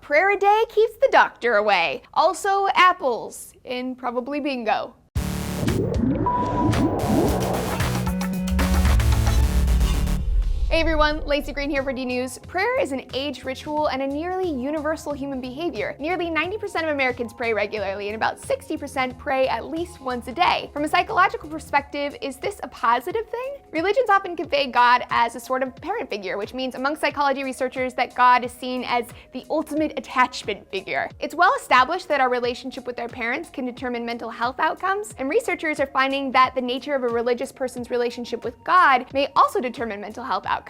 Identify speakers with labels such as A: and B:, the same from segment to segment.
A: prayer a day keeps the doctor away. Also, apples in probably bingo. Hey everyone, Laci Green here for D News. Prayer is an aged ritual and a nearly universal human behavior. Nearly 90% of Americans pray regularly, and about 60% pray at least once a day. From a psychological perspective, is this a positive thing? Religions often convey God as a sort of parent figure, which means among psychology researchers that God is seen as the ultimate attachment figure. It's well established that our relationship with our parents can determine mental health outcomes, and researchers are finding that the nature of a religious person's relationship with God may also determine mental health outcomes.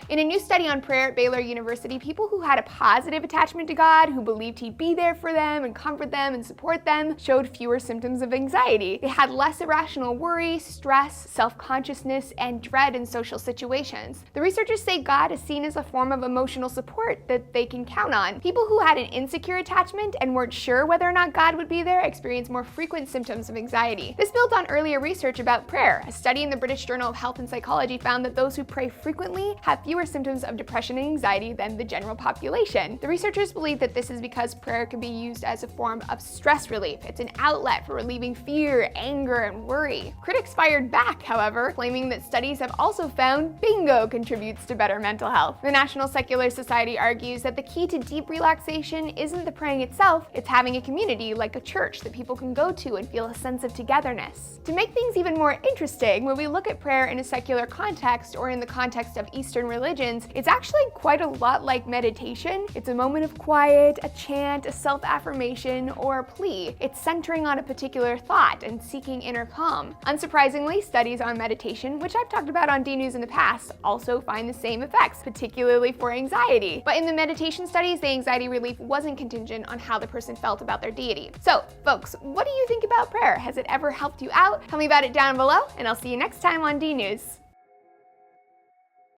A: In a new study on prayer at Baylor University, people who had a positive attachment to God, who believed He'd be there for them and comfort them and support them, showed fewer symptoms of anxiety. They had less irrational worry, stress, self-consciousness, and dread in social situations. The researchers say God is seen as a form of emotional support that they can count on. People who had an insecure attachment and weren't sure whether or not God would be there experienced more frequent symptoms of anxiety. This builds on earlier research about prayer. A study in the British Journal of Health and Psychology found that those who pray frequently have fewer symptoms of depression and anxiety than the general population. The researchers believe that this is because prayer can be used as a form of stress relief. It's an outlet for relieving fear, anger, and worry. Critics fired back, however, claiming that studies have also found bingo contributes to better mental health. The National Secular Society argues that the key to deep relaxation isn't the praying itself, it's having a community like a church that people can go to and feel a sense of togetherness. To make things even more interesting, when we look at prayer in a secular context or in the context of Eastern religions, it's actually quite a lot like meditation. It's a moment of quiet, a chant, a self-affirmation, or a plea. It's centering on a particular thought and seeking inner calm. Unsurprisingly, studies on meditation, which I've talked about on D News in the past, also find the same effects, particularly for anxiety. But in the meditation studies, the anxiety relief wasn't contingent on how the person felt about their deity. So, folks, what do you think about prayer? Has it ever helped you out? Tell me about it down below, and I'll see you next time on D News.